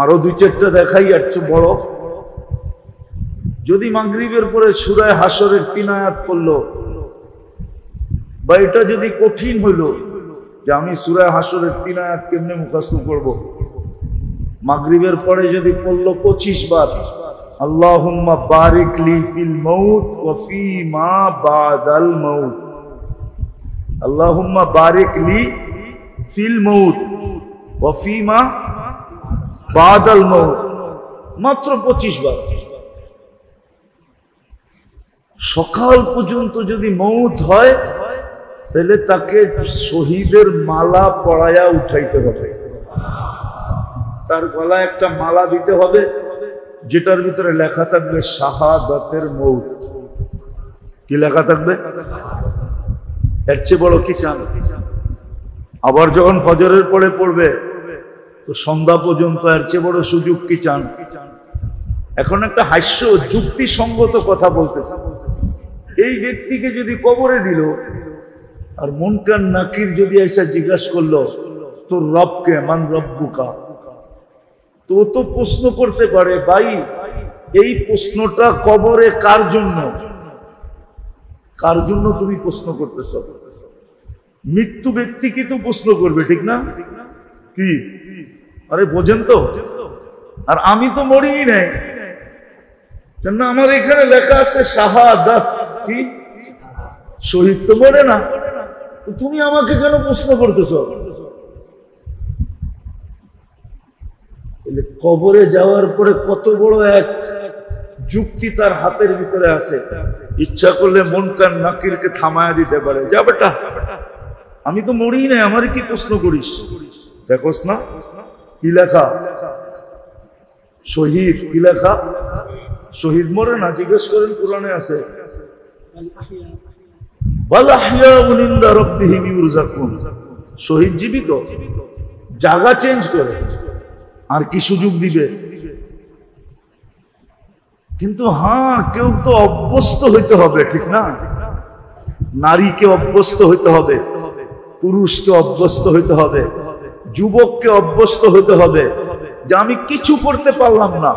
আরো দুই চারটা দেখাই আসছে বড়। যদি মাগরিবের পরে সূরা হাসরের 3 আয়াত পড়লো, বা এটা যদি কঠিন হইলো যে আমি সূরা হাসরের 3 আয়াত কেমনে মুখস্থ করব, মাগরিবের পরে যদি পড়লো 25 বার আল্লাহুম্মা বারিক লি ফিল মাউত ওয়া ফি মা বাদাল মাউত, আল্লাহুম্মা বারিক লি ফিল মাউত ওয়া ফি মা বাদাল মাউত, মাত্র 25 বার। সকাল পর্যন্ত যদি মউত হয় তাহলে তাকে শহীদের মালা পরায়া উঠাইতে হবে, তার গলায় একটা মালা দিতে হবে যেটার ভিতরে লেখা থাকবে শাহাদাতের মউত। কি লেখা থাকবে? এর চেয়ে বড় কি চান? আবার যখন ফজরের পরে পড়বে তো সন্ধ্যা পর্যন্ত এর চেয়ে বড় সুযোগ কি চান? এখন একটা হাস্য যুক্তিসঙ্গত কথা বলতেছে, এই ব্যক্তিকে যদি কবরে দিল আর মুনকার নাকির যদি এসে জিজ্ঞাসা করলো তোর রবকে, মান রব্বুকা, তো তো প্রশ্ন করতে পারে ভাই এই প্রশ্নটা কবরে কার জন্য? কার জন্য তুমি প্রশ্ন করতেছ? মৃত্যু ব্যক্তি কি তো প্রশ্ন করবে, ঠিক না? কি আরে বোঝেন তো? আর আমি তো মরিই নাই, কেন আমার এখানে লেখা আছে শাহাদাত, কি শহীদ তো মরে না, তো তুমি আমাকে কেন প্রশ্ন করতেছ? কবরে যাওয়ার পরে কত বড় এক যুক্তি তার হাতের ভিতরে আছে, ইচ্ছা করলে মুনকার নাকিরকে থামায়া দিতে পারে, যা বেটা আমি তো মরি নাই, আমার কি প্রশ্ন করিস? দেখোস না কি লেখা? শহীদ। কি লেখা? শহীদ মরে না, জিজ্ঞেস করেন কোরআনে আছে শহীদ জীবিত, জায়গা চেঞ্জ করে আর কি সুযোগ দিবে? কিন্তু হ্যাঁ, কেউ তো অভ্যস্ত হইতে হবে, ঠিক না? নারীকে অভ্যস্ত হইতে হবে, পুরুষকে অভ্যস্ত হইতে হবে, যুবককে অভ্যস্ত হইতে হবে যে আমি কিছু করতে পারলাম না।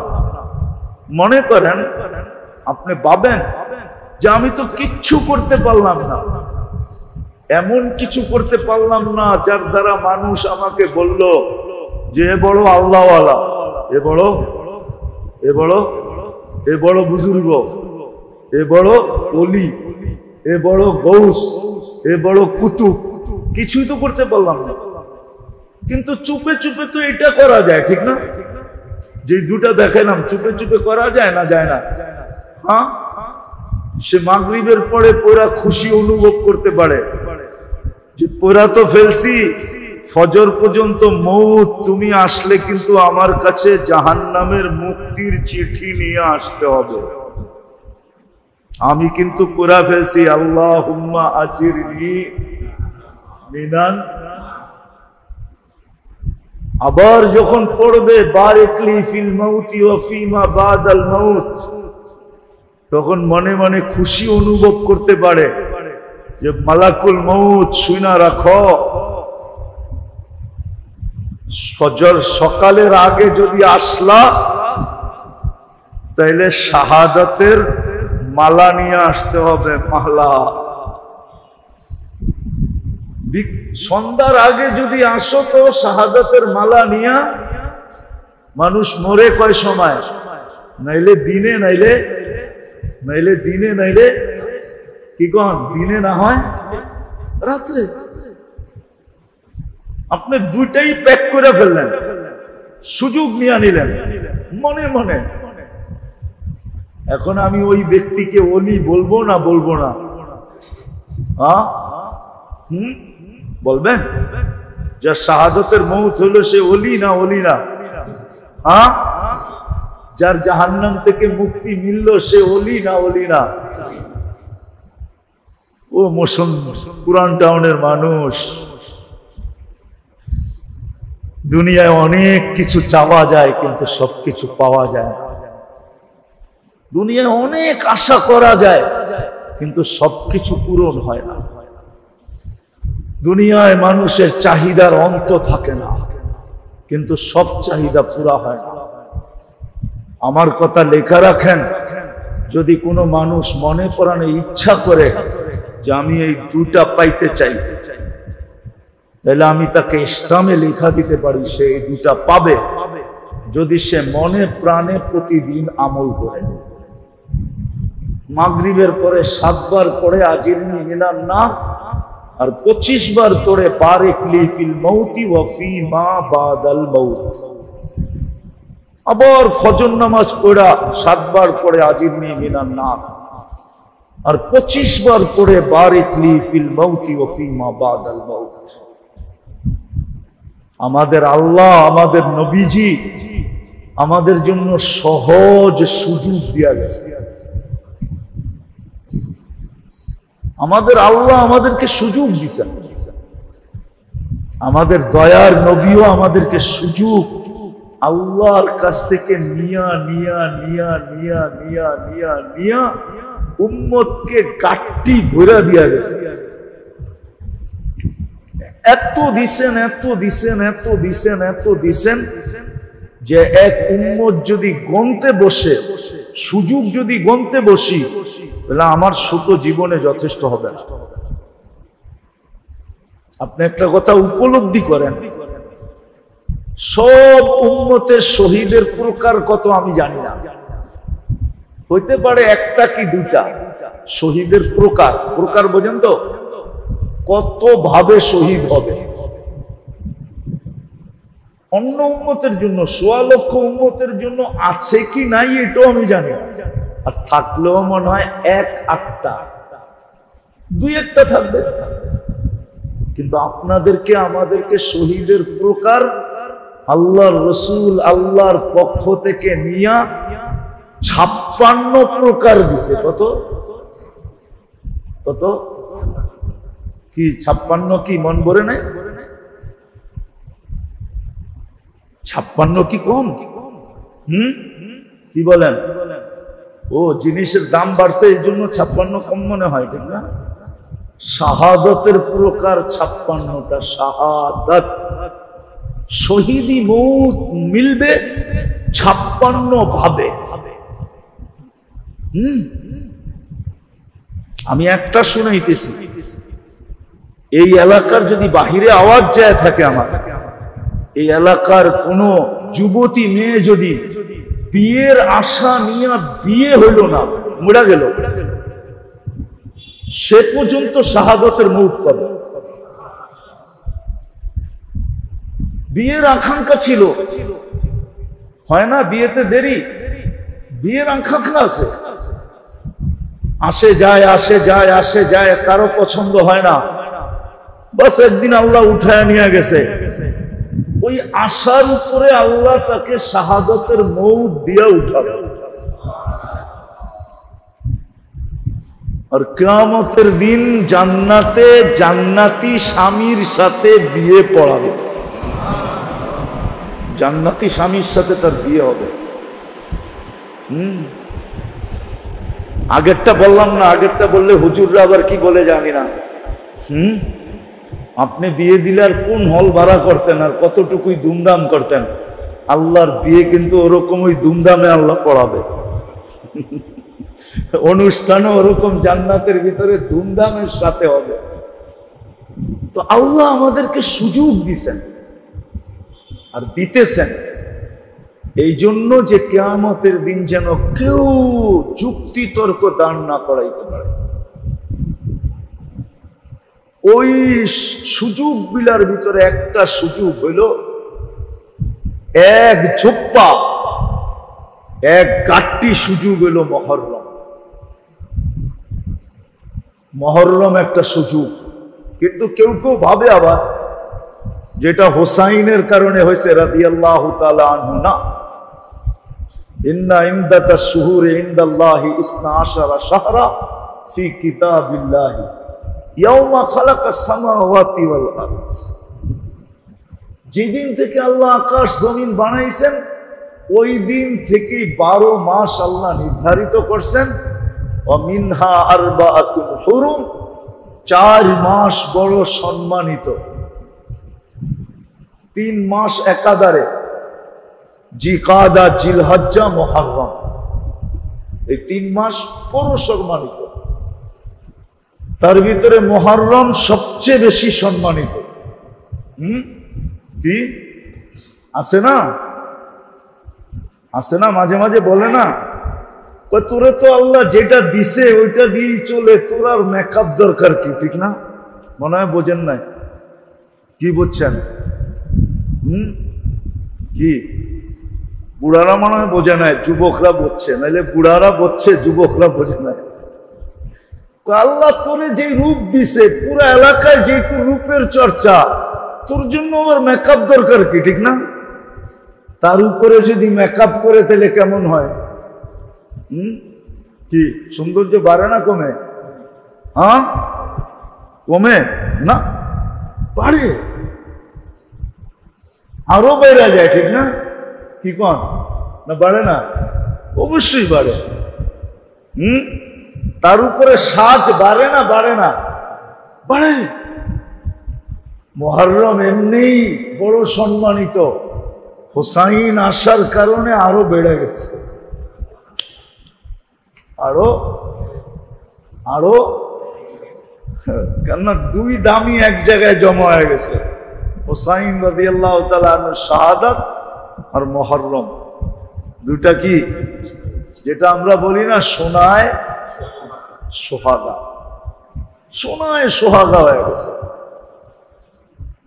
মনে করেন আপনি ভাবেন যে আমি তো কিচ্ছু করতে পারলাম না, এমন কিছু করতে পারলাম না যার দ্বারা মানুষ আমাকে বলল যে এ বড় আল্লাহওয়ালা, এ বড় বুজুর্গ, এ বড় ওলি, এ বড় গৌস, এ বড় কুতুব। কিছুই তো করতে পারলাম না, কিন্তু চুপে চুপে তো এটা করা যায়, ঠিক না? যে দুটা দেখালাম চুপে চুপে করা যায় না? যায় না? হ্যাঁ, সে মাগরিবের পরে পুরা খুশি অনুভব করতে পারে যে পুরা তো ফেলছি, ফজর পর্যন্ত মউত তুমি আসলে কিন্তু আমার কাছে জাহান্নামের মুক্তির চিঠি নিয়ে আসতে হবে, আমি কিন্তু পুরা ফেলছি। আল্লাহুম্মা আজিরনি মিনান। আবার যখন পড়বে বারিকলি ফিল মাউতি ওয়া ফিমা বাদাল মাউত, তখন মনে মনে খুশি অনুভব করতে পারে যে মালাকুল মউত শুনা রাখো, ফজর সকালের আগে যদি আসলা তাইলে শাহাদাতের মালা নিয়ে আসতে হবে, মালা। সন্ধ্যার আগে যদি আসো তো শাহাদাতের মালা নিয়া। মানুষ মরে কয় সময়? নাইলে দিনে, নাইলে দিনে, নাইলে কি কন দিনে, না হয় রাত্রে। আপনি দুইটাই প্যাক করে ফেললেন, সুযোগ নিয়ে নিলেন মনে মনে। এখন আমি ওই ব্যক্তিকে ওলি বলবো না বলবো না? হ্যাঁ, বলবেন? যার শাহাদাতের মউত হলো সে ওলি না ওলি না? হ্যাঁ, যার জাহান্নাম থেকে মুক্তি মিলল সে ওলি না ওলি না? ও পুরান টাউনের মানুষ, দুনিয়ায় অনেক কিছু চাওয়া যায় কিন্তু সবকিছু পাওয়া যায় না। দুনিয়ায় অনেক আশা করা যায় কিন্তু সবকিছু পূরণ হয় না। দুনিয়ায় মানুষের চাহিদার অন্ত থাকে না, কিন্তু সব চাহিদা পুরা হয় না। আমার কথা লেখা রাখেন, যদি কোনো মানুষ মনে প্রাণে ইচ্ছা করে যে আমি এই দুটা পাইতে চাই, তাহলে আমি তাকে ইসলামে লেখা দিতে পারি, সে এই দুটা পাবে যদি সে মনে প্রাণে প্রতিদিন আমল করে। মাগরিবের পরে 7 বার পড়ে আজিরনি মিনান নার, আর 25 বার পড়ে বারিক লি ফিল মাউতি ওয়া ফি মা বাদাল মাউত। আবার ফজর নামাজ পড়া 7 বার পড়ে আজিরনি মিনান নার, আর 25 বার পড়ে বারিক লি ফিল মাউতি ওয়া ফি মা বাদাল মাউত। আমাদের আল্লাহ, আমাদের নবীজি আমাদের জন্য সহজ সুযোগ দিয়া গেছে। আমাদের আল্লাহ আমাদেরকে সুযোগ দিয়েছেন। আমাদের দয়ার নবীও আমাদেরকে সুযোগ আল্লাহর কাছ থেকে নিয়া উম্মতকে গাট্টি ভরা দিয়া গেছে। এত দিছেন যে এক উম্মত যদি গন্তে বসে, সুযোগ যদি গন্তে বসি, তাহলে আমার ছোট জীবনে যথেষ্ট হবে না। আপনি একটা কথা উপলব্ধি করেন, সব উম্মতের শহীদের প্রকার কত আমি জানি না, হইতে পারে একটা কি দুটা। শহীদের প্রকার বোঝেন তো, কত ভাবে শহীদ হবে। অন্য উম্মতের জন্য 1.25 লক্ষ উম্মতের জন্য আছে কি নাই এটাও আমি জানি না, আর থাকলেও মনে হয় 1-8টা 2-1টা থাকবে। কিন্তু আপনাদেরকে আমাদেরকে শহীদের প্রকার আল্লাহর রসুল আল্লাহর পক্ষ থেকে নিয়া 56 প্রকার দিছে। কত কি 56 কি মন ভরে নাই? 56 কি কম? কি বলেন? ও জিনিসের দাম বাড়ছে এই জন্য 56 কম মনে হয়, ঠিক না? শাহাদতের প্রকার 56টা শাহাদাত। শহীদি মৌত মিলবে 56 ভাবে। আমি একটা শুনাইতেছি, এই এলাকার যদি বাহিরে আওয়াজ যায় থাকে, আমার এই এলাকার কোন যুবতী মেয়ে যদি বিয়ের আশা নিয়ে বিয়ে হইল না, মরে গেল, সে পর্যন্ত শাহাদতের মৌত পাবে। বিয়ের আকাঙ্ক্ষা ছিল, হয় না? বিয়েতে দেরি, বিয়ের আকাঙ্ক্ষা আছে, আসে যায়, কারো পছন্দ হয় না, বাস একদিন আল্লাহ উঠায় নিয়ে গেছে। ওই আশার উপরে আল্লাহ তাকে শাহাদতের মৌত দিয়া উঠাবে, আর কিয়ামতের দিন জান্নাতে জান্নাতি স্বামীর সাথে বিয়ে পড়াবে। জান্নাতি স্বামীর সাথে তার বিয়ে হবে। আগেরটা বললাম না, আগেরটা বললে হুজুররা আবার কি বলে জানি না। আপনি বিয়ে দিলে আর কোন হল ভাড়া করতেন আর কতটুকুই ধুমধাম করতেন, আল্লাহর বিয়ে কিন্তু ওরকম ওই ধুমধামে আল্লাহ পড়াবে। অনুষ্ঠানও ওরকম জান্নাতের ভিতরে ধুমধামের সাথে হবে। তো আল্লাহ আমাদেরকে সুযোগ দিছেন আর দিতেছেন এই জন্য যে কিয়ামতের দিন যেন কেউ যুক্তি তর্ক দাঁড় না করাইতে পারে। ওই সুযোগ বিলার ভিতরে একটা সুযোগ হইল, এক ঝোপ্পা এক গাট্টি সুযোগ হইল মহররম। মহররম একটা সুযোগ, কিন্তু কেউ কেউ ভাবে আবার যেটা হোসাইনের কারণে হয়েছে রাদিয়াল্লাহু তাআলা আনহু, না। ইন্না ইনদাতাশ শুহুরি ইনদাল্লাহি 12 শাহরা ফি কিতাবিল্লাহি ইয়াওমা খালাকাস সামাওয়াতি ওয়াল আরদ। যেদিন থেকে আল্লাহ আকাশ জমিন বানাইছেন ওই দিন থেকে 12 মাস আল্লাহ নির্ধারিত করছেন। ওয়া মিনহা আরবাআতুন হুরুম, 4 মাস বড় সম্মানিত। 3 মাস একাধারে, জিকাদা, জিলহজ্জা, মুহররম, এই 3 মাস বড় সম্মানিত। তার ভিতরে মুহররম সবচেয়ে বেশি সম্মানিত। কি আছে না, আছে না, মাঝে মাঝে বলে না, তোরে তো আল্লাহ যেটা দিছে ওইটা দিয়েই চলে, তোর আর মেকআপ দরকার কি? ঠিক না? মনে হয় বোঝেন নাই। কি বুঝছেন? কি বুড়ারা মনে হয় বোঝে নাই, যুবকরা বুঝছে, নাইলে বুড়ারা বুঝছে, যুবকরা বোঝে নাই। আল্লাহ তোরে যে রূপ দিছে, পুরো এলাকায় যে তোর রূপের চর্চা, তোর জন্য আবার মেকআপ দরকার কি? ঠিক না? তার উপরে যদি মেকআপ করে তাহলে কেমন হয়? কি সৌন্দর্য বাড়ে না কমে? হ্যাঁ, কমে না, বাড়ে, আরো বেড়ে যায়। ঠিক না? কি কন না, বাড়ে না? অবশ্যই বাড়ে। তার উপরে সাজ বাড়ে না, বাড়ে না, বাড়ে। মুহররম এমনিই বড় সম্মানিত, হোসাইন আসার কারণে আরো বেড়ে গেছে, আরো আরো কেননা 2 দামি এক জায়গায় জমা হয়ে গেছে, হোসাইন রাদিয়াল্লাহু তাআলা আনহু শাহাদাত আর মুহররম, দুটা কি যেটা আমরা বলি না সোনায় সোহাগা, সোনায় সোহাগা হয়ে গেছে।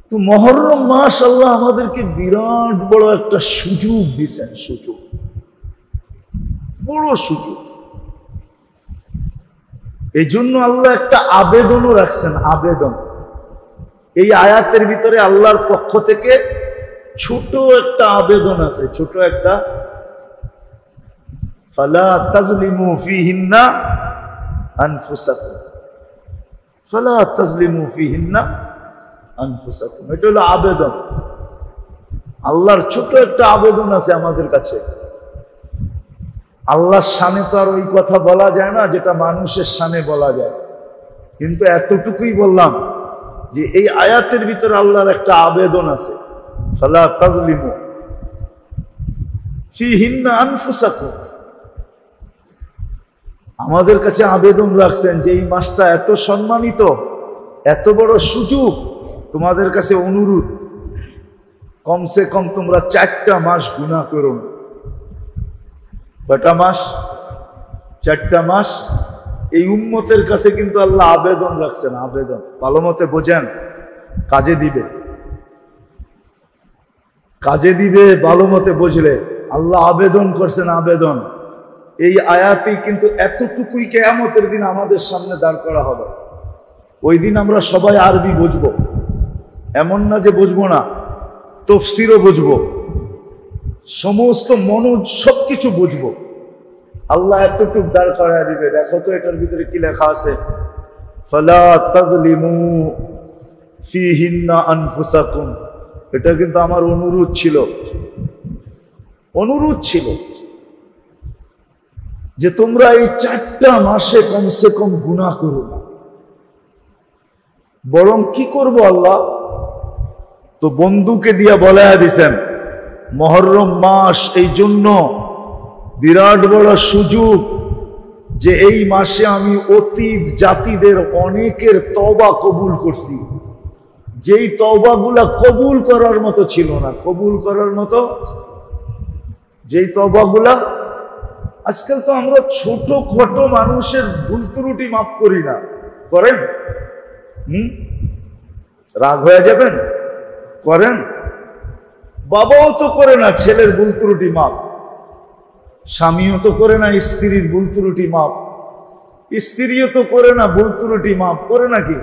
তো মুহররম মাস আল্লাহ আমাদেরকে বিরাট বড় একটা সুযোগ দিয়েছেন, সুযোগ, বড় সুযোগ। এই জন্য আল্লাহ একটা আবেদনও রাখছেন, আবেদন। এই আয়াতের ভিতরে আল্লাহর পক্ষ থেকে ছোট একটা আবেদন আছে, ছোট একটা, ফালা তাজলিমু ফিহিন্না আনফুসাকুম, ফালা তাজলিমু ফিহিন্না আনফুসাকুম, এটা হলো আবেদন। আল্লাহর ছোট একটা আবেদন আছে আমাদের কাছে। আল্লাহর শানে তো আর ওই কথা বলা যায় না যেটা মানুষের শানে বলা যায়, কিন্তু এতটুকুই বললাম যে এই আয়াতের ভিতরে আল্লাহর একটা আবেদন আছে, ফালা তাজলিমু ফিহিন্না আনফুসাকুম। আমাদের কাছে আবেদন রাখছেন যে এই মাসটা এত সম্মানিত, এত বড় সুযোগ, তোমাদের কাছে অনুরোধ, কমসে কম তোমরা 4টা মাস গুনাহ করো না। কয়টা মাস? 4টা মাস। এই উম্মতের কাছে কিন্তু আল্লাহ আবেদন রাখছেন, আবেদন। ভালো মতে বোঝেন, কাজে দিবে, কাজে দিবে, ভালো মতে বুঝলে। আল্লাহ আবেদন করছেন, আবেদন। এই আয়াতেই কিন্তু এতটুকুই কিয়ামতের দিন আমাদের সামনে দাঁড় করা হবে। ওই দিন আমরা সবাই আরবি বুঝবো, এমন না যে বুঝবো না, তাফসীরও বুঝবো, সমস্ত মনোজ সবকিছু বুঝবো। আল্লাহ এতটুক দাঁড় করায় দিবে। দেখো তো এটার ভিতরে কি লেখা আছে, ফালা তাজলিমু ফিহিন্না আনফুসাকুম। এটা কিন্তু আমার অনুরোধ ছিল, অনুরোধ ছিল যে তোমরা এই 4টা মাসে কমসে কম গুনাহ করো না। বরং কি করব আল্লাহ? তো বন্ধুকে দিয়া বলায়া দিছেন, মুহররম মাস এই জন্য বিরাট বড় সুযোগ যে এই মাসে আমি অতীত জাতিদের অনেকের তওবা কবুল করছি, যেই তওবাগুলা কবুল করার মতো ছিল না, কবুল করার মতো যেই তওবাগুলা, আজকাল তো আমরা ছোট ছোট মানুষের ভুল ত্রুটি মাফ করি না, করেন? রাগ হয়ে যাবেন? করেন? বাবাও তো করে না ছেলের ভুল ত্রুটি মাপ, স্বামীও তো করে না স্ত্রীর ভুল ত্রুটি মাপ, স্ত্রীও তো করে না ভুল ত্রুটি মাপ, করে নাকি?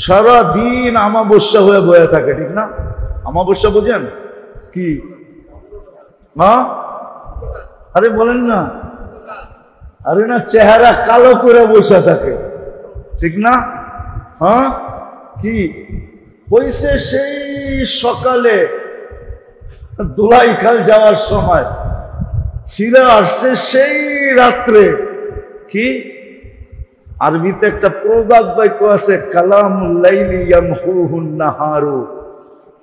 সারাদিন আমাবস্যা হয়ে বয়ে থাকে, ঠিক না? আমাবস্যা বোঝেন কি? আরে বলেন না, আরে না, চেহারা কালো করে বসে থাকে, ঠিক না? হ্যাঁ, কি হয়েছে? সেই সকালে দোলাইখাল যাওয়ার সময় ফিরে আসছে সেই রাত্রে। কি আরবিতে একটা প্রবাদ বাক্য আছে, কালামুল লাইলি ইয়ামহুহুন নাহারু,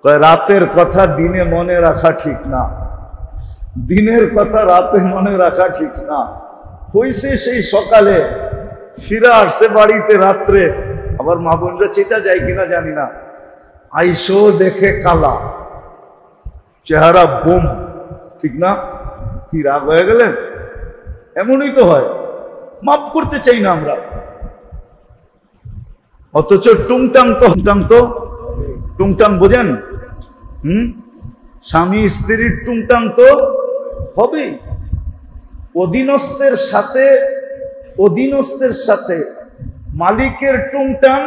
রাতের কথা দিনে মনে রাখা ঠিক না, দিনের কথা রাতে মনে রাখা ঠিক না। হইছে সেই সকালে, ফিরে আসছে বাড়িতে রাত্রে, আবার মা বোনরা চেতা যায় কিনা জানি না, আইসো দেখে কালা, চেহারা বোম, ঠিক না? কি রাগ হয়ে গেলেন? এমনই তো হয়, মাফ করতে চাই না আমরা, অথচ টুংটাং টুংটাং বোঝেন? স্বামী স্ত্রীর টুংটাং তো হবেই। অধীনস্থের সাথে মালিকের টুংটাং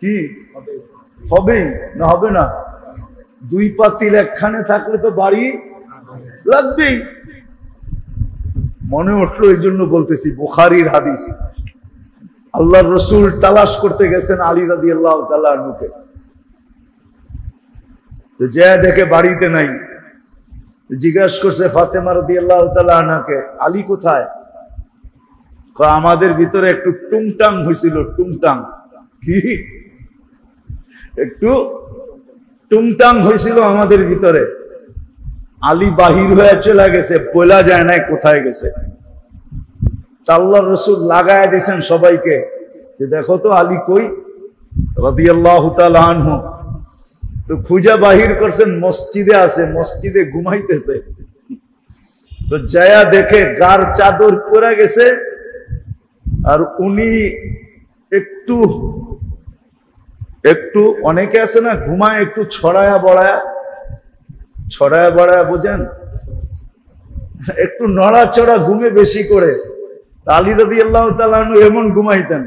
কি হবেই না? হবে না? দুই পাতিল একখানে থাকলে তো বাড়ি লাগবেই। মনে উঠলো, এই জন্য বলতেছি, বুখারীর হাদিস। আল্লাহর রসুল তালাশ করতে গেছেন আলী রাদিয়াল্লাহু তাআলা আনহুকে, তো যে দেখে বাড়িতে নাই, জিজ্ঞাসা করছে ফাতেমা রাদিয়াল্লাহু তাআলা আনহাকে, আলী কোথায়? আমাদের ভিতরে একটু টুংটাং হয়েছিল। টুংটাং কি? একটু টুংটাং হয়েছিল আমাদের ভিতরে। আলী বাহির হয়ে চলে গেছে, বলা যায় না কোথায় গেছে। আল্লাহর রাসূল লাগায় দিয়েছেন সবাইকে যে দেখো তো আলী কই, রাদিয়াল্লাহু তাআলা আনহু। তো খুঁজা বাহির করছেন, মসজিদে আছে, মসজিদে ঘুমাইতেছে। তো যায়া দেখে গার চাদর পরে গেছে, আর উনি একটু একটু, অনেকে আছে না ঘুমায় একটু ছড়ায়া বড়ায়া, বোঝেন? একটু নড়াচড়া ঘুমে বেশি করে। আলী রাদিয়াল্লাহু তাআলা আনহু এমন ঘুমাইতেন,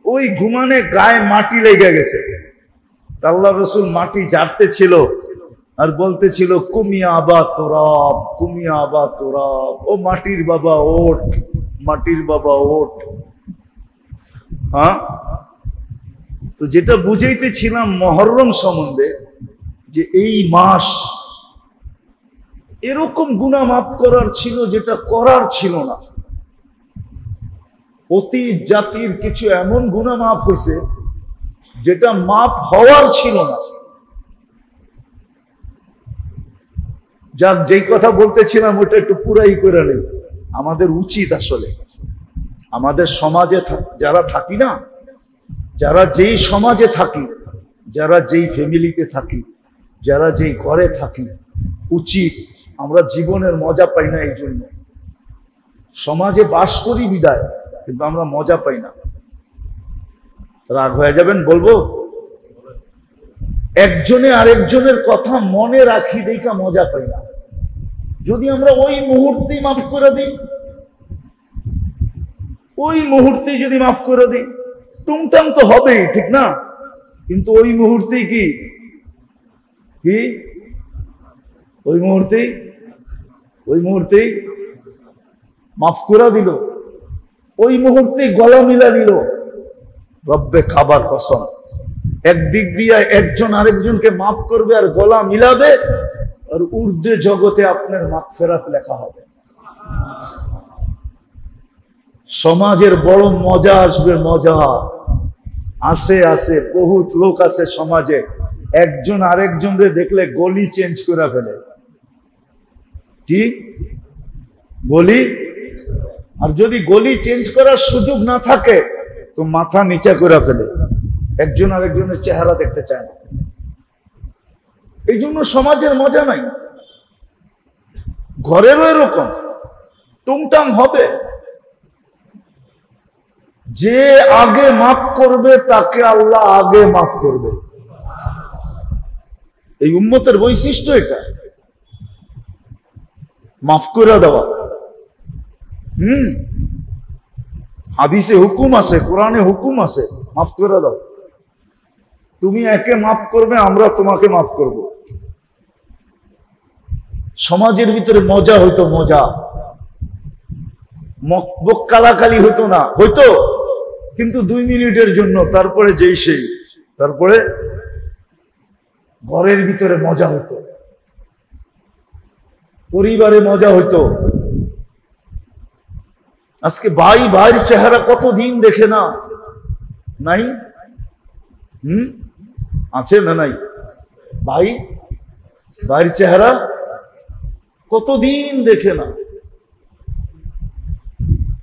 ওই ঘুমানে গায়ে মাটি লেগে গেছে। আল্লাহর রাসূল মাটি ঝাড়তে ছিল আর বলতেছিল, কুমিয়া আবা তুরাব, কুমিয়া আবা তুরাব, ও মাটির বাবা ওঠ, মাটির বাবা ওঠ। হ্যাঁ, তো যেটা বুঝাইতেছিলাম মুহররম সম্বন্ধে, যে এই মাস এরকম গুনাহ মাফ করার ছিল যেটা করার ছিল না। অতীত জাতির কিছু এমন গুনাহ মাফ হয়েছে যেটা মাফ হওয়ার ছিল না। যাক, যেই কথা বলতেছিলাম ওটা একটু পুরাই করে নেই। আমাদের উচিত আসলে, আমাদের সমাজে যারা থাকি না, যারা যেই সমাজে থাকি, যারা যেই ফ্যামিলিতে থাকি, যারা যেই ঘরে থাকি, উচিত, আমরা জীবনের মজা পাই না এই জন্য। সমাজে বাস করি বিদায়, কিন্তু আমরা মজা পাই না। রাগ হয়ে যাবেন বলবো, একজনে আরেকজনের কথা মনে রাখি দেখা মজা পাই না। যদি আমরা ওই মুহূর্তেই মাফ করে দিই, ওই মুহূর্তেই যদি মাফ করে দিই, টুংটাং তো হবেই, ঠিক না? কিন্তু ওই মুহূর্তেই কি ওই মুহূর্তেই মাফ করে দিল, ওই মুহূর্তে গলা মিলা দিল। রব্বে খাবার কসম, একদিক দিয়ে একজন আরেকজনকে মাফ করবে আর গলা মিলাবে, আর উর্দু জগতে আপনার মাগফিরাত লেখা হবে। সমাজের বড় মজা আসবে, মজা আছে বহুত লোক আছে সমাজে, একজন আরেকজনকে দেখলে গলি চেঞ্জ করে ফেলে। কি গলি? আর যদি গলি চেঞ্জ করার সুযোগ না থাকে তো মাথা নিচা করে ফেলে, একজন আরেকজনের চেহারা দেখতে চায় না। এই জন্য সমাজের মজা নাই। ঘরেরও এরকম টুংটাং হবে। যে আগে মাফ করবে তাকে আল্লাহ আগে মাফ করবে। এই উম্মতের বৈশিষ্ট্য এটা, মাফ করে দেওয়া। হাদিসে হুকুম আছে, কোরআনে হুকুম আছে, মাফ করে দাও। তুমি একে মাফ করবে, আমরা তোমাকে মাফ করব। সমাজের ভিতরে মজা হইতো, মজা, কালাকালি হতো না, হইতো কিন্তু 2 মিনিটের জন্য, তারপরে যেই সেই, তারপরে ঘরের ভিতরে মজা হতো, পরিবারে মজা হইতো। আজকে ভাই ভাইয়ের চেহারা কতদিন দেখে না, নাই? আছে না নাই? ভাই, ভাইয়ের চেহারা কতদিন দেখে না,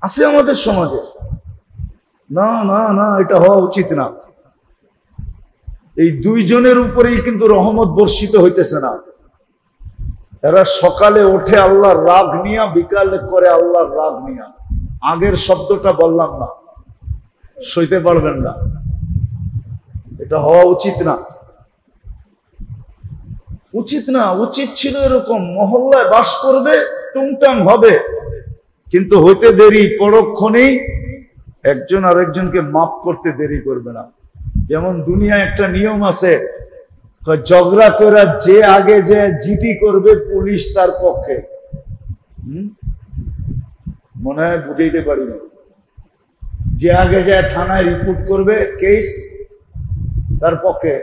আছে আমাদের সমাজে। না না না, এটা হওয়া উচিত না। এই দুইজনের উপরেই কিন্তু রহমত বর্ষিত হইতেছে না। এরা সকালে ওঠে আল্লাহর রাগ নিয়া, বিকালে করে আল্লাহর রাগ নিয়া। আগের শব্দটা বললাম না, সইতে পারবেন না, এটা হওয়া উচিত না। উচিত না, উচিত ছিল এরকম মহল্লায় বাস করবে, টুংটাং হবে, কিন্তু হইতে দেরি, পরক্ষণেই একজন আরেকজনকে মাফ করতে দেরি করবে না। যেমন দুনিয়ায় একটা নিয়ম আছে, ঝগড়া করা যে আগে যে জিডি করবে পুলিশ তার পক্ষে। মনে হয় বুঝাইতে পারি না। যে আগে যায় থানায় রিপোর্ট করবে কেস তার পক্ষে,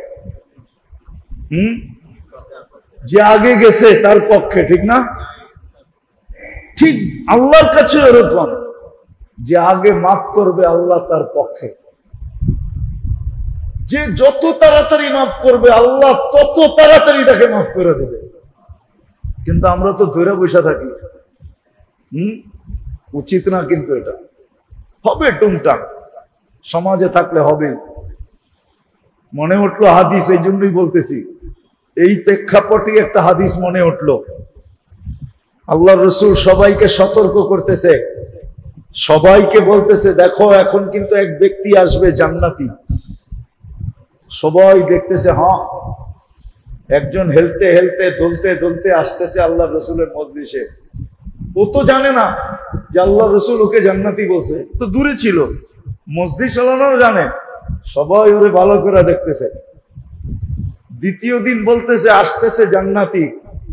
যে আগে গেছে তার পক্ষে, ঠিক না? ঠিক আল্লাহর কাছে এরকম, যে আগে মাফ করবে আল্লাহ তার পক্ষে। যে যত তাড়াতাড়ি মাফ করবে আল্লাহ তত তাড়াতাড়ি তাকে মাফ করে দেবে। কিন্তু আমরা তো ধরে বসে থাকি। উচিত না, কিন্তু এটা হবে টুংটাং, সমাজে থাকলে হবে। মনে উঠলো হাদিস, এই জন্যই বলতেছি, এই প্রেক্ষাপটে একটা হাদিস মনে উঠলো। আল্লাহ রসুল সবাইকে সতর্ক করতেছে, সবাইকে বলতেছে, দেখো এখন কিন্তু এক ব্যক্তি আসবে জান্নাতি। সবাই দেখতেছে, হ্যাঁ একজন হেলতে হেলতে দলতে দলতে আসতেছে আল্লাহ রসুলের মজলিসে। ও তো জানে না যে আল্লাহ রসুল ওকে জান্নাতি বলছে, তো দূরে ছিল। মজলিস চালানোও জানে, সবাই ওরে ভালো করে দেখতেছে। দ্বিতীয় দিন বলতেছে আসতেছে জান্নাতি,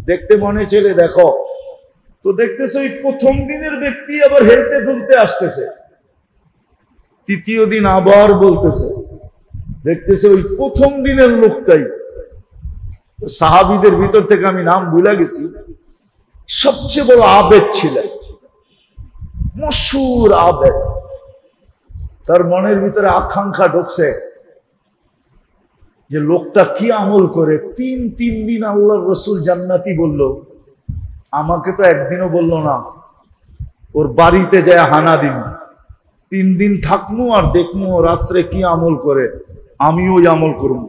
দেখতে মনে চলে দেখো, তো দেখতেছে ওই প্রথম দিনের ব্যক্তি আবার হেলতে দুলতে আসতেছে। তৃতীয় দিন আবার বলতেছে, দেখতেছে ওই প্রথম দিনের লোকটাই। সাহাবীদের ভিতর থেকে আমি নাম ভুলে গেছি, সবচেয়ে বড় আবেদ ছিলেন, মশহুর আবেদ। তার মনের ভিতরে আকাঙ্ক্ষা ঢুকছে যে লোকটা কি আমল করে, তিন দিন আল্লাহর রসুল জান্নাতি বলল, আমাকে তো একদিনও বললো না। ওর বাড়িতে যায় হানা দিন, 3 দিন থাকবো আর দেখবো রাত্রে কি আমল করে, আমি ওই আমল করব।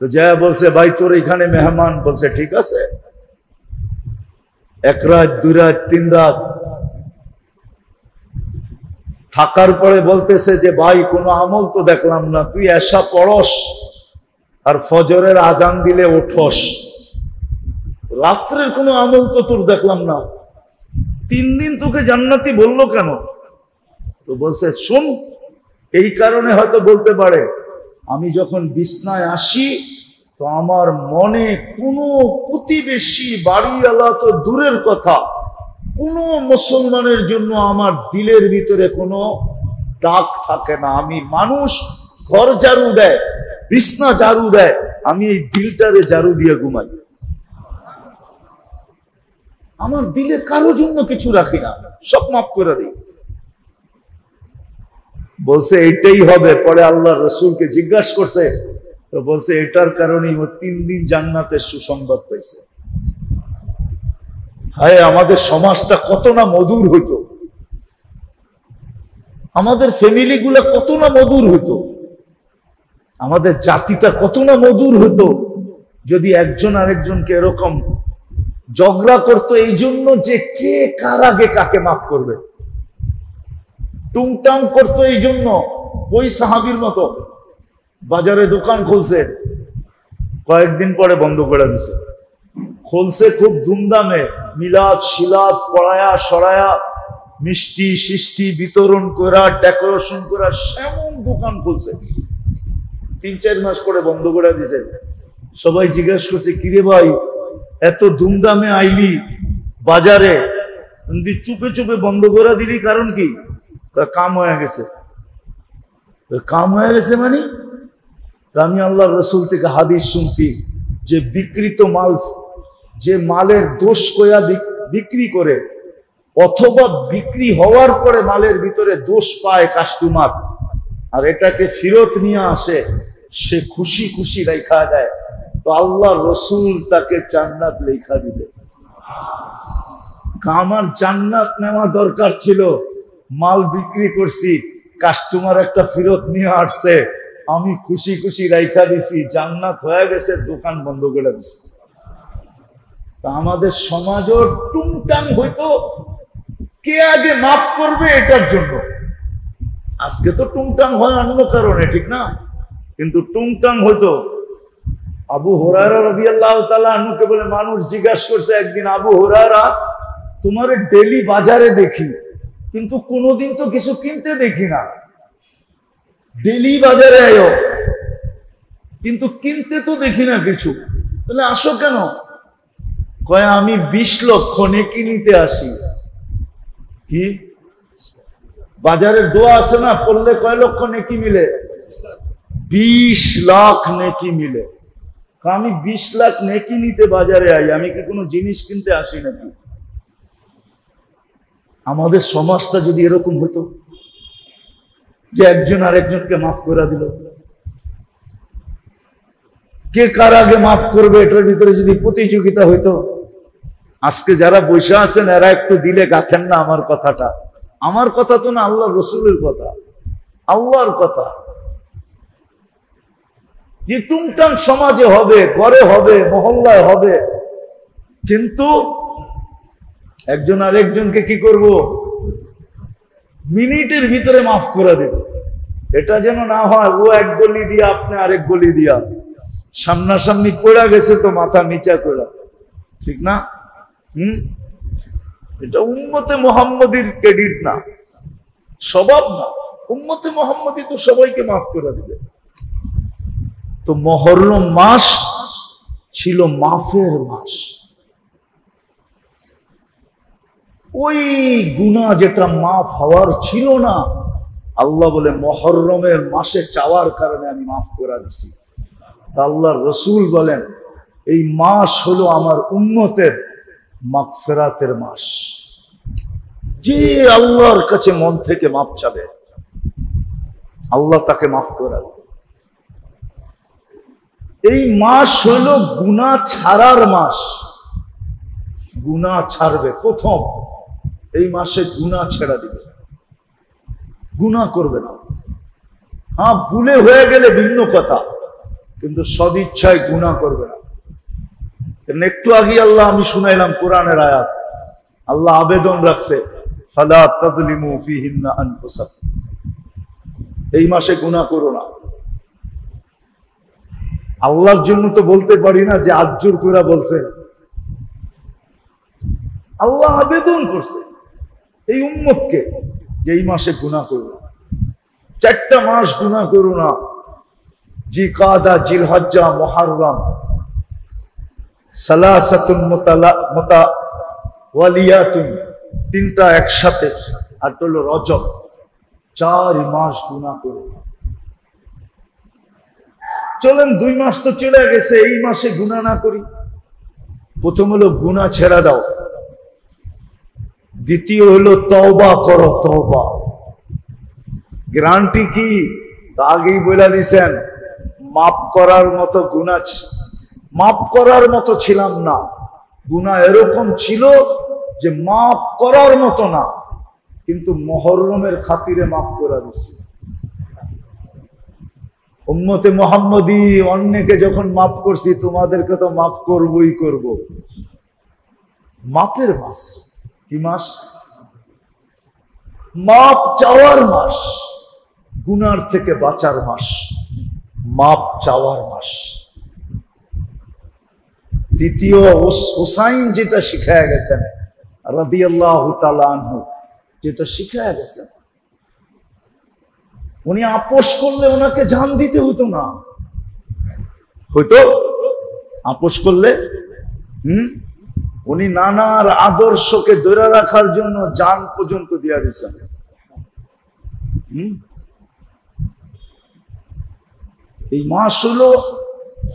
তো যা বলছে, ভাই তোর এখানে মেহমান। বলছে ঠিক আছে। 1 রাত 2 রাত 3 রাত থাকার পরে বলতেছে যে ভাই কোনো আমল তো দেখলাম না, তুই এসা পড়স আর ফজরের আজান দিলে ওঠস, রাত্রের কোনো আমল তো তোর দেখলাম না, 3 দিন তোকে জান্নাতি বললো কেন? তো বলছে শোন, এই কারণে হয়তো বলতে পারে, আমি যখন বিছনায় আসি তো আমার মনে কোনো প্রতিবেশী বাড়িওয়ালা তো দূরের কথা, কোনো মুসলমানের জন্য আমার দিলের ভিতরে কোনো দাগ থাকে না। আমি মানুষ ঘর ঝাড়ু দেয়, বিছনা ঝাড়ু দেয়, আমি এই দিলটারে ঝাড়ু দিয়ে ঘুমাই। আমার দিলে কারো জন্য কিছু রাখি না, সব মাফ করে দিই। বলছে এইটাই হবে। পরে আল্লাহ রসুলকে জিজ্ঞাসা করছে, তো বলছে এটার কারণেই ও 3 দিন জান্নাতের সুসংবাদ পাইছে। হায়, আমাদের সমাজটা কত না মধুর হইতো, আমাদের ফ্যামিলি গুলা কত না মধুর হইতো, আমাদের জাতিটা কত না মধুর হইতো যদি একজন আরেকজনকে এরকম ঝগড়া করতো এই জন্য যে কে কার আগে কাকে মাফ করবে, টুংটাং করতো এই জন্য। ওই সাহাবীর মতো বাজারে দোকান খুলছে, কয়েকদিন পরে বন্ধ করে দিছে। খুলছে খুব ধুমধামে, মিলাদ শিলাদ পড়ায়া সরায়া, মিষ্টি সৃষ্টি বিতরণ করা, ডেকোরেশন করা, সেমন দোকান খুলছে। 3-4 মাস পরে বন্ধ করে দিছে। সবাই জিজ্ঞাসা করছে, কিরে ভাই এত ধুমধামে আইলি বাজারে, চুপে চুপে বন্ধ করে দিলি, কারণ কি? কাম হয়ে গেছে। কাম হয়ে গেছে মানে আমি আল্লাহ রসুল থেকে হাদিস শুনছি যে বিকৃত মাল, যে মালের দোষ কয়া বিক্রি করে অথবা বিক্রি হওয়ার পরে মালের ভিতরে দোষ পায় কাস্টমার আর এটাকে ফেরত নিয়ে আসে, সে খুশি খুশি রেখা দেয়, তো আল্লাহ রসুল তাকে জান্নাত লেখা দিলেন। আমার জান্নাত নেওয়া দরকার ছিল, মাল বিক্রি করছি, কাস্টমার একটা ফেরত নিয়ে আসছে, আমি খুশি খুশি রাইখা দিছি, জান্নাত হয়ে গেছে, দোকান বন্ধ করে দিছি। তা আমাদের সমাজও টুংটাং হইতো কে আগে মাফ করবে এটার জন্য। আজকে তো টুংটাং হয় অন্য কারণে, ঠিক না? কিন্তু টুংটাং হইতো আবু হুরায়রা রাদিয়াল্লাহু তাআলা আনহুকে বলে মানুষ জিজ্ঞাসা করছে একদিন, আবু হুরায়রা তোমার ডেলি বাজারে দেখি কিন্তু কোনোদিন তো কিছু কিনতে দেখি না, ডেলি বাজারে আয়ো কিন্তু কিনতে তো দেখি না কিছু, তাহলে আসো কেন? কয় আমি 20 লক্ষ নেকি নিতে আসি। কি বাজারের দোয়া আছে না, পড়লে কয় লক্ষ নেকি মিলে? 20 লাখ নেকি মিলে। আমি 20 লাখ নেকি নিতে বাজারে আই, আমি কি কোনো জিনিস কিনতে আসি নাকি? আমাদের সমাজটা যদি এরকম হতো যে একজন আরেকজনকে মাফ করে দিল, কে কার আগে মাফ করবে এটার ভিতরে যদি প্রতিযোগিতা হইতো। আজকে যারা বসে আছেন এরা একটু দিলে গাঁথেন না আমার কথাটা। আমার কথা তো না, আল্লাহ রসুলের কথা, আল্লাহর কথা। যে টুংটাং সমাজে হবে, ঘরে হবে, মহল্লায় হবে, কিন্তু একজন আরেকজনকে কি করব? মিনিটের ভিতরে মাফ করে দেব। এটা যেন না হয় ও এক গলি দিয়া আপনি আরেক গলি দিয়া, সামনাসামনি পড়া গেছে তো মাথা নিচা করে, ঠিক না? এটা উম্মতে মুহাম্মদীর ক্রেডিট না, স্বভাব না। উম্মতে মুহাম্মদী তো সবাইকে মাফ করে দিবে। তো মুহররম মাস ছিল মাফের মাস। ওই গুনাহ যেটা মাফ হওয়ার ছিল না, আল্লাহ বলে মুহররমের মাসে চাওয়ার কারণে আমি মাফ করে দিছি। আল্লাহর রাসূল বলেন এই মাস হলো আমার উম্মতের মাগফিরাতের মাস। যে আল্লাহর কাছে মন থেকে মাফ চাবে, আল্লাহ তাকে মাফ করে দেবে। এই মাস হলো গুনাহ ছাড়ার মাস। গুনাহ ছাড়বে প্রথম এই মাসে, গুনাহ ছেড়ে দিবে, গুনাহ করবে না। হ্যাঁ, ভুলে হয়ে গেলে ভিন্ন কথা, কিন্তু সদিচ্ছায় গুনাহ করবে না। একটু আগে আল্লাহ আমি শুনাইলাম কোরআনের আয়াত, আল্লাহ আবেদন রাখছে ফালা তাযলিমু ফীহিন্না আনফুসাকুম, এই মাসে গুনাহ করো না। আল্লাহর জন্য তো বলতে পারি না যে আজ্জুর করে বলছে, আল্লাহ আবেদন করছে এই উম্মতকে যে এই মাসে গুনাহ করো না। 4টা মাস গুনাহ করো না, জিলকাদা, জিলহজ্জা, মুহররম, সালাসাতুন মুতাওয়ালিয়াতুন, 3টা একসাথে, আর হলো রজব। 4 মাস গুনাহ করো না। চলেন 2 মাস তো চলে গেছে, এই মাসে গুনাহ না করি। প্রথম হলো গুনাহ ছেড়ে দাও, দ্বিতীয় হলো তওবা করো, তওবা। গ্যারান্টি কি? তা আগেই বলে দিয়েছেন, মাফ করার মতো গুনাহ, মাফ করার মতো ছিলাম না। গুনাহ এরকম ছিল যে মাফ করার মতো না, কিন্তু মুহররমের খাতিরে মাফ করে দিয়েছি। উম্মতে মুহাম্মদী অন্যকে যখন মাফ করছি, তোমাদেরকে তো মাফ করবই করব। মাফের মাস। কি মাস? মাপ চাওয়ার মাস, গুনার থেকে বাঁচার মাস, মাপ চাওয়ার মাস। দ্বিতীয় হুসাইন যেটা শিখায়া গেছেন রাদিয়াল্লাহু তাআলা আনহু, যেটা শিখায়া গেছেন, উনি আপোষ করলে ওনাকে জান দিতে হতো না। হয়তো আপোষ করলে উনি নানার আদর্শকে ধরে রাখার জন্য জান পর্যন্ত দিয়া দিয়েছেন। এই মাস হলো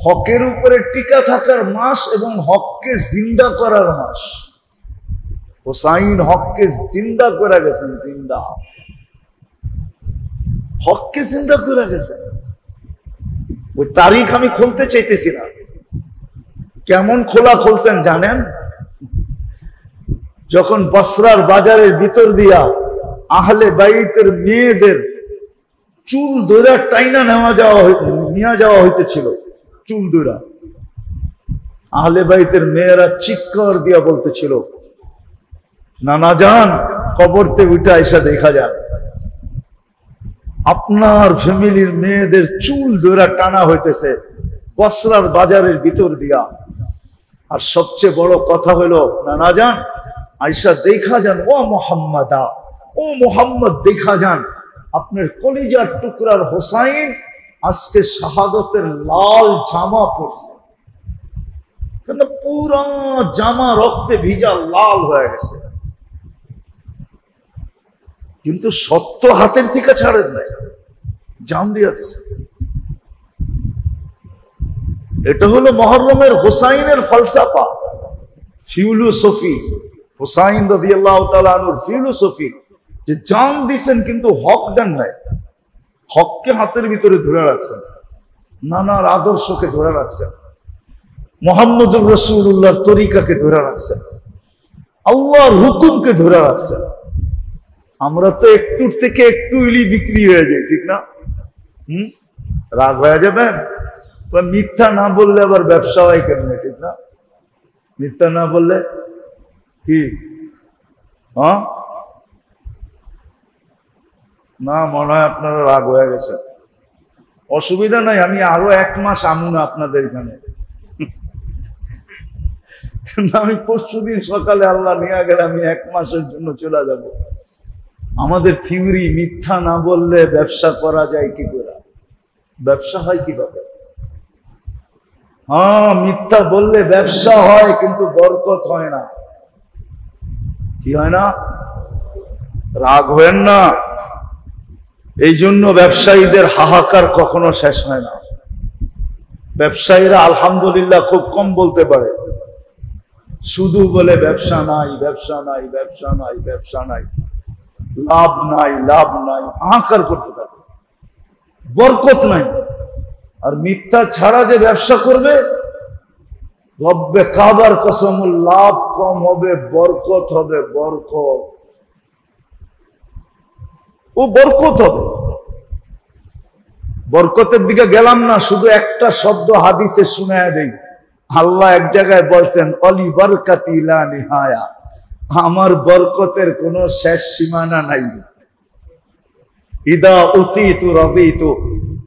হকের উপরে টিকা থাকার মাস এবং হককে জিন্দা করার মাস। হুসাইন হককে জিন্দা করে গেছেন, জিন্দা, হককে জিন্দা করে গেছেন। ওই তারিখ আমি খুলতে চাইতেছি না, কেমন খোলা খুলছেন জানেন? যখন বসরার বাজারের ভিতর দিয়া আহলে বাইতের মেয়েদের চুল ধরে টাইনা নিয়ে যাওয়া হইতেছিল, চুল ধরা আহলে বাইতের মেয়েরা চিৎকার দিয়া বলতেছিল, নানা যান কবরতে উঠা এসে দেখা যান, আপনার ফ্যামিলির মেয়েদের চুল ধরে টানা হইতেছে বসরার বাজারের ভিতর দিয়া। আর সবচেয়ে বড় কথা হলো, নানা যান আয়েশা দেখা যান, ও মোহাম্মদা, ও মোহাম্মদ দেখা যান, আপনার কলিজার টুকরার হোসাইন আজকে শাহাদতের লাল জামা পরছে, কেন পুরা জামা রক্তে ভিজা লাল হয়ে গেছে, কিন্তু সত্য হাতের থেকে ছাড়েন নাই, জান দিয়া দিছে। এটা হলো মুহররমের হোসাইনের ফলসফা, ফিলোসফি। হুসাইন রাদিয়াল্লাহু তাআলা আনহুর ফিলোসফি যে জান দিছেন কিন্তু হক দেন নাই, হককে হাতের ভিতরে ধরে রাখছেন, নানার আদর্শকে ধরে রাখছেন, মুহাম্মদুর রাসূলুল্লাহর তরিকাকে ধরে রাখছেন, আল্লাহর হুকুমকে ধরে রাখছেন। আমরা তো একটুর থেকে একটু ইলি বিক্রি হয়ে যায়, ঠিক না? রাগ হয়ে যাবেন? মিথ্যা না বললে আবার ব্যবসা হয় কেমনে, ঠিক না? মিথ্যা না বললে কি না, মনে হয় আপনারা রাগ হয়ে গেছে। অসুবিধা নাই, আমি আরো 1 মাস আমু না আপনাদের এখানে। আমি পরশুদিন সকালে আল্লাহ নিয়ে গেলে আমি 1 মাসের জন্য চলে যাব। আমাদের থিওরি, মিথ্যা না বললে ব্যবসা করা যায় কি করে, ব্যবসা হয় কিভাবে? হ্যাঁ, মিথ্যা বললে ব্যবসা হয় কিন্তু বরকত হয় না। কি হয় না? রাগ হবেন না। এই জন্য ব্যবসায়ীদের হাহাকার কখনো শেষ হয় না। ব্যবসায়ীরা আলহামদুলিল্লাহ খুব কম বলতে পারে, শুধু বলে ব্যবসা নাই, ব্যবসা নাই, ব্যবসা নাই, ব্যবসা নাই, লাভ নাই, লাভ নাই, হাহাকার করতে থাকে, বরকত নাই। আর মিথ্যা ছাড়া যে ব্যবসা করবে, রব্বে কাবার কসম, লাভ কম হবে, বরকত হবে, বরকত, ও বরকত হবে। বরকতের দিকে গেলাম না, শুধু একটা শব্দ হাদিসে শুনায়া দেই। আল্লাহ এক জায়গায় বলছেন, অলি বরকতি লা নিহায়া, আমার বরকতের কোনো শেষ সীমানা নাই। ইদা উতিতু রাদিতু,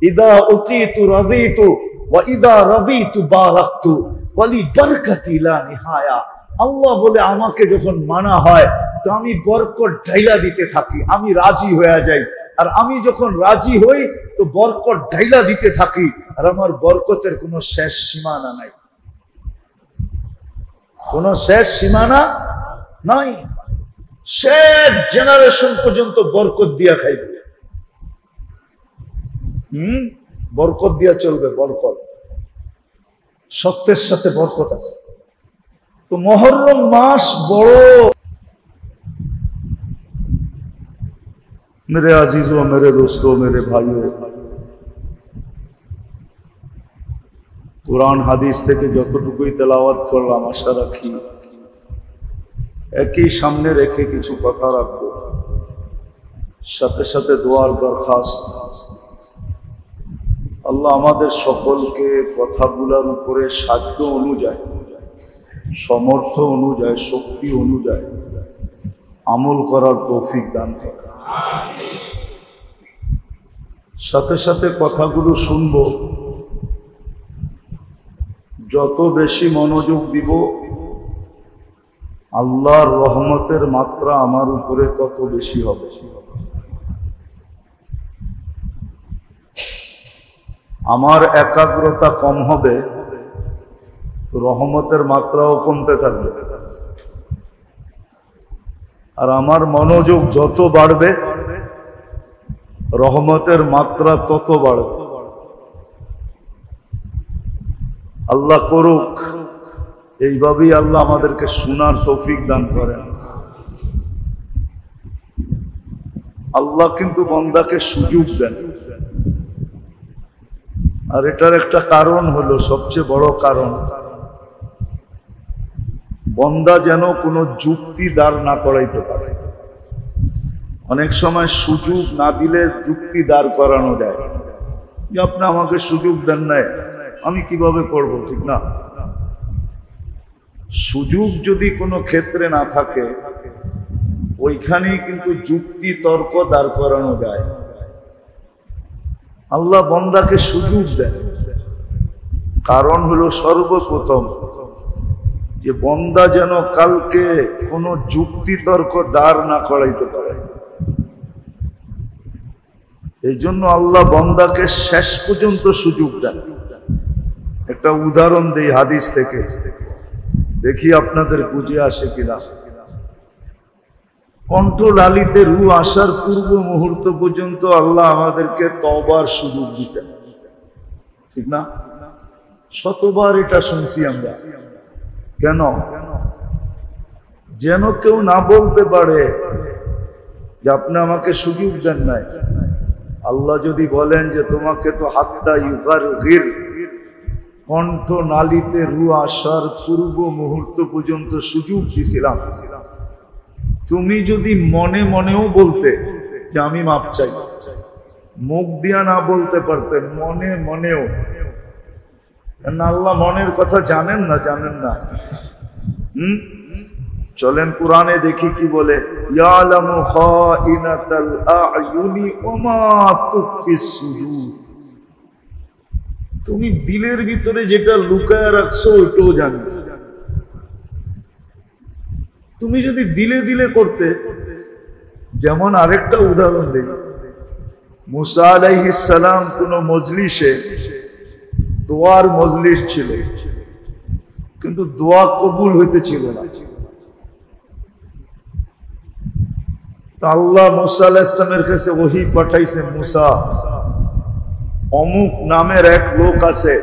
ইদা উতিতু রাদিতু ওয়া ইদা রাদিতু বারাকতু ওয়ালি বরকতি লা নিহায়া। আল্লাহ বলে আমাকে যখন মানা হয় তো আমি বরকত ঢাইলা দিতে থাকি, আমি রাজি হয়ে যাই। আর আমি যখন রাজি হই তো বরকত ঢাইলা দিতে থাকি, আর আমার বরকতের কোনো শেষ সীমানা নাই, কোনো শেষ সীমানা নাই। শেষ জেনারেশন পর্যন্ত বরকত দিয়া খাইবে, বরকত দিয়া চলবে, বরকত, সত্যের সাথে বরকত আছে। তো মুহররম মাস বড়। मेरे अजीजों, मेरे दोस्तों, मेरे भाइयों, कुरान हादिस থেকে যতটুকুই তেলাওয়াত করলাম, আশা রাখি একই সামনে রেখে কিছু কথা রাখবো, সাথে সাথে দোয়ার দরখাস্ত। আল্লাহ আমাদের সকলকে কথাগুলোর উপরে সাধ্য অনুযায়ী, সমর্থ অনুযায়ী, শক্তি অনুযায়ী আমল করার তৌফিক দান করে। সাথে সাথে কথাগুলো শুনবো, যত বেশি মনোযোগ দিব আল্লাহর রহমতের মাত্রা আমার উপরে তত বেশি হবে। আমার একাগ্রতা কম হবে তো রহমতের মাত্রাও কমতে থাকবে। আর আমার মনোযোগ যত বাড়বে রহমতের মাত্রা তত বাড়বে। আল্লাহ করুক এইভাবেই আল্লাহ আমাদেরকে শোনার তৌফিক দান করেন। আল্লাহ কিন্তু বান্দাকে সুযোগ দেন, আর এটার একটা কারণ হলো, সবচেয়ে বড় কারণ, বন্দা যেন কোনো যুক্তি দাঁড় না করাইতে পারে। অনেক সময় সুযোগ না দিলে যুক্তি দাঁড় করানো যায়, যে আপনি আমাকে সুযোগ দেন নাই, আমি কিভাবে করব, ঠিক না? সুযোগ যদি কোনো ক্ষেত্রে না থাকে, ওইখানেই কিন্তু যুক্তি তর্ক দাঁড় করানো যায়। আল্লাহ বান্দাকে সুযোগ দেন, কারণ হলো সর্বপ্রথম যে বান্দা যেন কালকে কোনো যুক্তি তর্ক দাঁড় না করাইতে পারে। এই জন্য আল্লাহ বান্দাকে শেষ পর্যন্ত সুযোগ দেন। একটা উদাহরণ দেই হাদিস থেকে, দেখি আপনাদের বুঝে আসে কিনা। কণ্ঠলালিতে রূহ আসার পূর্ব মুহূর্ত পর্যন্ত আল্লাহ আমাদেরকে তওবার সুযোগ দিয়েছেন, ঠিক না? শতবার এটা শুনছি আমরা। কেন? যেন কেউ না বলতে পারে যে আপনি আমাকে সুযোগ দেন নাই। আল্লাহ যদি বলেন যে তোমাকে তো হাত্তা ইউগারগির, কণ্ঠ নালীতে রূহ আসার পূর্ব মুহূর্ত পর্যন্ত সুযোগ দিছিলাম, তুমি যদি মনে মনেও বলতে যে আমি মাপ চাই, মুখ দিয়া না বলতে পারতে, মনে মনেও। আল্লাহ মনের কথা জানেন না, জানেন না? চলেন কোরআনে দেখি কি বলে, ইয়ালামু খাইনাতাল আ'য়ুনি ওয়া মা তুখফিস সুদূর। তুমি দিলের ভিতরে যেটা লুকায় রাখছো ওইটাও জানো। তুমি যদি দিলে দিলে করতে, যেমন আরেকটা উদাহরণ দেই, মুসা আলাইহিস সালাম কোন মজলিসে, দোয়ার মজলিস ছিল, কিন্তু দোয়া কবুল হইতেছিল না। আল্লাহ মুসা আলাইহিস সালামের কাছে ওহী পাঠাইছে, মুসা, অমুক নামের এক লোক আছে,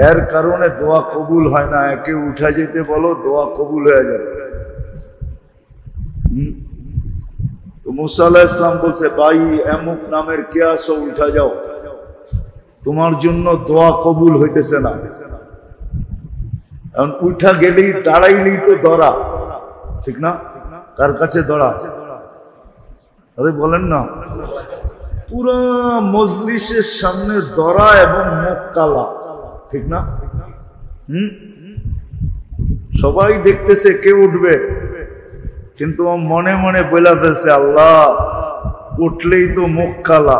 এর কারণে দোয়া কবুল হয় না, একে উঠা যেতে বলো, দোয়া কবুল হয়ে যাবে। তো মুসা আলাইহিস সালাম বলছে, ভাই অমুক নামের কে আছো, উঠা যাও, তোমার জন্য দোয়া কবুল হইতেছে না। এখন উঠা গেলেই, দাঁড়াইলেই তো দরা, ঠিক না? কার কাছে দরা? আরে বলেন না, পুরা মজলিসের সামনে দরা এবং মুখ কালা, ঠিক না? সবাই দেখতেছে কে উঠবে, কিন্তু মনে মনে বলে ফেলছে, আল্লাহ উঠলেই তো মুখ কালা,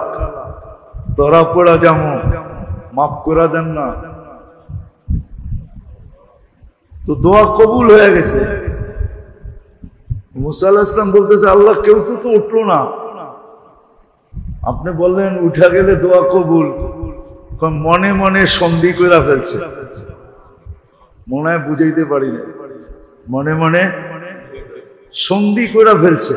ধরা পড়া যেমন, মাফ করে দেন না। তো দোয়া কবুল হয়ে গেছে। মুসা আলাইহিস সালাম বলতেছে, আল্লাহ কেউ তো উঠলো না, আপনি বললেন উঠা গেলে দোয়া কবুল। মনে মনে সন্ধি করে ফেলছে, মনে হয় বুঝাইতে পারি না, মনে মনে সন্ধি করে ফেলছে।